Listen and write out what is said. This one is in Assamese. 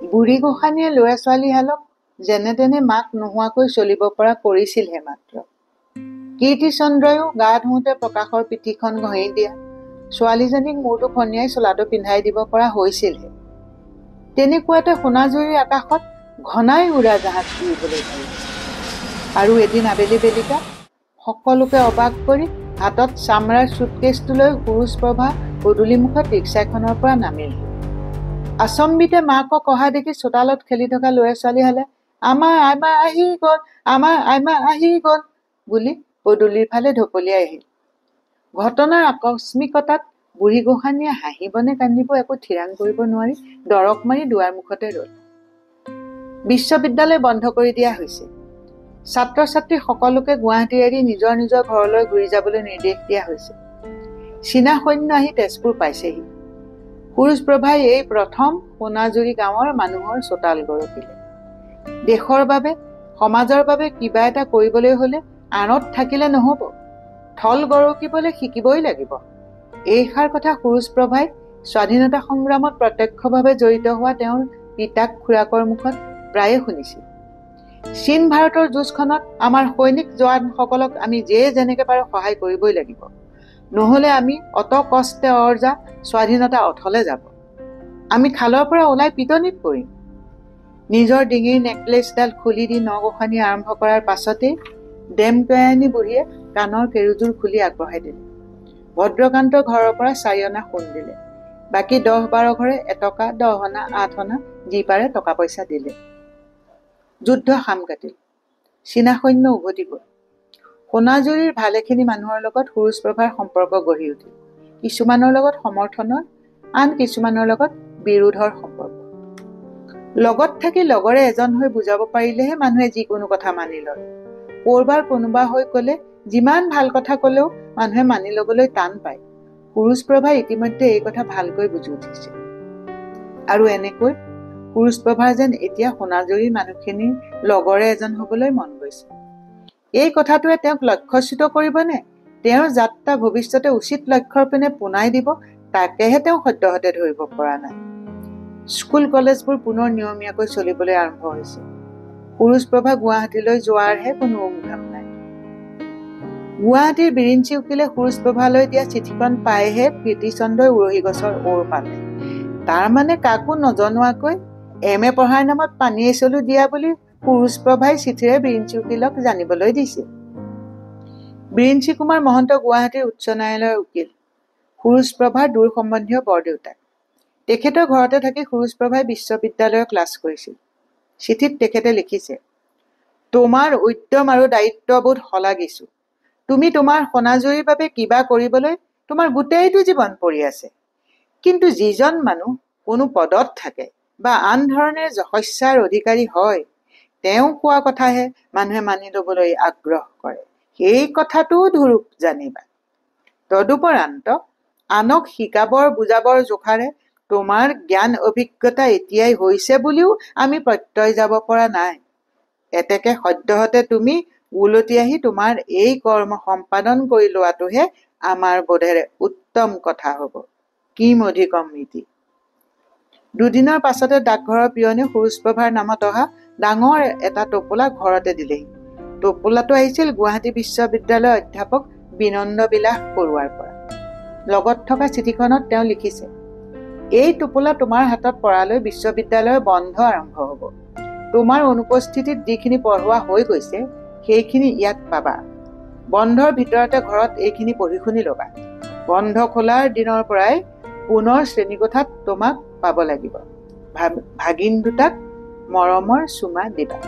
বুঢ়ী গোসাঁনীয়ে ল'ৰা ছোৱালীহালক যেনে তেনে মাক নোহোৱাকৈ চলিব পৰা কৰিছিলহে মাত্ৰ। কীৰ্তিচন্দ্ৰয়ো গা ধুওঁতে প্ৰকাশৰ পিঠিখন ঘঁহি দিয়া, ছোৱালীজনীক মূৰটো খনিয়াই চোলাটো পিন্ধাই দিব পৰা হৈছিলহে। তেনেকুৱাতে সোণাঝুৰিৰ আকাশত ঘনাই উৰাজাহাজ উৰিবলৈ ধৰিলে। আৰু এদিন আবেলি বেলিকা সকলোকে অবাক কৰি হাতত চামৰাৰ চুটকেছটো লৈ সুৰুজপ্ৰভা পদূলিমুখত ৰিক্সাখনৰ পৰা নামিলহি। আচম্বিতে মাকক অহা দেখি চোতালত খেলি থকা ল'ৰা ছোৱালীহালে আমাৰ আইমা আহি গ'ল, আমাৰ আইমা আহি গ'ল বুলি পদূলিৰ ফালে ঢপলিয়াই আহিল। ঘটনাৰ আকস্মিকতাত বুঢ়ী গোসাঁনীয়ে হাঁহিবনে কান্দিব একো থিৰাং কৰিব নোৱাৰি দৰক মাৰি দুৱাৰ মুখতে ৰ'ল। বিশ্ববিদ্যালয় বন্ধ কৰি দিয়া হৈছে। ছাত্ৰ ছাত্ৰী সকলোকে গুৱাহাটী এৰি নিজৰ নিজৰ ঘৰলৈ ঘূৰি যাবলৈ নিৰ্দেশ দিয়া হৈছে। চীনা সৈন্য আহি তেজপুৰ পাইছেহি। সুৰুজপ্ৰভাই এই প্ৰথম সোণাঝুৰি গাঁৱৰ মানুহৰ চোতাল গৰকিলে। দেশৰ বাবে সমাজৰ বাবে কিবা এটা কৰিবলৈ হলে আঁৰত থাকিলে নহব, থল গৰকিবলৈ শিকিবই লাগিব। এইষাৰ কথা সুৰুজপ্ৰভাই স্বাধীনতা সংগ্ৰামত প্ৰত্যক্ষভাৱে জড়িত হোৱা তেওঁৰ পিতাক খুৰাকৰ মুখত প্ৰায়ে শুনিছিল। চীন ভাৰতৰ যুঁজখনত আমাৰ সৈনিক জোৱানসকলক আমি যেনেকে পাৰো সহায় কৰিবই লাগিব, নহলে আমি অত কষ্টে অৰ্জা স্বাধীনতা অথলে যাব। আমি খালৰ পৰা ওলাই পিটনিত পৰিম। নিজৰ ডিঙিৰ নেকলেছডাল খুলি দি নগোসানী আৰম্ভ কৰাৰ পাছতেই ডেমকয়ানী বুঢ়ীয়ে কাণৰ কেৰুযোৰ খুলি আগবঢ়াই দিলে। ভদ্ৰকান্তৰ ঘৰৰ পৰা 4 অনা সোণ দিলে। বাকী 10-12 ঘৰে এটকা, 10 অনা, 8 অনা যি পাৰে টকা পইচা দিলে। যুদ্ধ সাম কাটিল। চীনা সৈন্য উভতি গ'ল। সোণাঝুৰিৰ ভালেখিনি মানুহৰ লগত সুৰুজপ্ৰভাৰ সম্পৰ্ক গঢ়ি উঠিল। কিছুমানৰ লগত সমৰ্থনৰ, আন কিছুমানৰ লগত বিৰোধৰ সম্পৰ্ক। লগত থাকি লগৰে এজন হৈ বুজাব পাৰিলেহে মানুহে যিকোনো কথা মানি লয়। কৰবাৰ কোনোবা হৈ কলে যিমান ভাল কথা কলেও মানুহে মানি লবলৈ টান পায়। সুৰুজপ্ৰভাই ইতিমধ্যে এই কথা ভালকৈ বুজি উঠিছিল। আৰু এনেকৈ সুৰুজপ্ৰভাৰ যেন এতিয়া সোণাঝুৰিৰ মানুহখিনিৰ লগৰে এজন হবলৈ মন গৈছে। এই কথাটোৱে তেওঁক লক্ষ্যচ্যুত কৰিবনে, তেওঁৰ যাত্ৰা ভৱিষ্যতে উচিত লক্ষ্যৰ পিনে পোনাই দিব, তাকেহে তেওঁ সদ্যহতে ধৰিব পৰা নাই। স্কুল কলেজবোৰ পুনৰ নিয়মীয়াকৈ চলিবলৈ আৰম্ভ হৈছে। সুৰুজপ্ৰভা গুৱাহাটীলৈ যোৱাৰহে কোনো উমঘাম নাই। গুৱাহাটীৰ বিৰিঞ্চি উকিলে সুৰুজপ্ৰভালৈ দিয়া চিঠিখন পাইহে কীৰ্তিচন্দ্ৰই উৰহী গছৰ ওৰ পালে। তাৰমানে কাকো নজনোৱাকৈ MA পঢ়াৰ নামত পানী এচলু দিয়া বুলি সুৰুজপ্ৰভাই চিঠিৰে বিৰিঞ্চি উকিলক জানিবলৈ দিছিল। বিৰিঞ্চি কুমাৰ মহন্ত গুৱাহাটীৰ উচ্চ ন্যায়ালয়ৰ উকিল, সুৰুজপ্ৰভাৰ দূৰ সম্বন্ধীয় বৰদেউতাক। তেখেতৰ ঘৰতে থাকি সুৰুজপ্ৰভাই বিশ্ববিদ্যালয়ৰ ক্লাছ কৰিছিল। চিঠিত তেখেতে লিখিছে, তোমাৰ উদ্যম আৰু দায়িত্ববোধ শলাগিছো। তুমি তোমাৰ সোণাঝুৰিৰ বাবে কিবা কৰিবলৈ তোমাৰ গোটেইটো জীৱন পৰি আছে। কিন্তু যিজন মানুহ কোনো পদত থাকে বা আন ধৰণে যশস্যাৰ অধিকাৰী হয়, তেওঁ কোৱা কথাহে মানুহে মানি লবলৈ আগ্ৰহ কৰে। সেই কথাটোও ধুৰুপ জানিবা। তদুপৰান্ত আনক শিকাবৰ বুজাবৰ জোখাৰে তোমাৰ জ্ঞান অভিজ্ঞতা এতিয়াই হৈছে বুলিও আমি প্ৰত্যয় যাব পৰা নাই। এতেকে সদ্যহতে তুমি উলটি আহি তোমাৰ এই কৰ্ম সম্পাদন কৰি লোৱাটোহে আমাৰ বোধেৰে উত্তম কথা হব। কিম অধিকম নীতি। দুদিনৰ পাছতে ডাকঘৰৰ পিয়নে সুৰুজপ্ৰভাৰ নামত অহা ডাঙৰ এটা টোপোলা ঘৰতে দিলেহি। টোপোলাটো আহিছিল গুৱাহাটী বিশ্ববিদ্যালয়ৰ অধ্যাপক বিনন্দ বিলাস বৰুৱাৰ পৰা। লগত থকা চিঠিখনত তেওঁ লিখিছে, এই টোপোলা তোমাৰ হাতত পৰালৈ বিশ্ববিদ্যালয়ৰ বন্ধ আৰম্ভ হব। তোমাৰ অনুপস্থিতিত যিখিনি পঢ়োৱা হৈ গৈছে সেইখিনি ইয়াত পাবা। বন্ধৰ ভিতৰতে ঘৰত এইখিনি পঢ়ি শুনি ল'বা। বন্ধ খোলাৰ দিনৰ পৰাই পুনৰ শ্ৰেণীকোঠাত তোমাক পাব লাগিব। ভাগিন দুটাক মৰমৰ চুমা দিবা।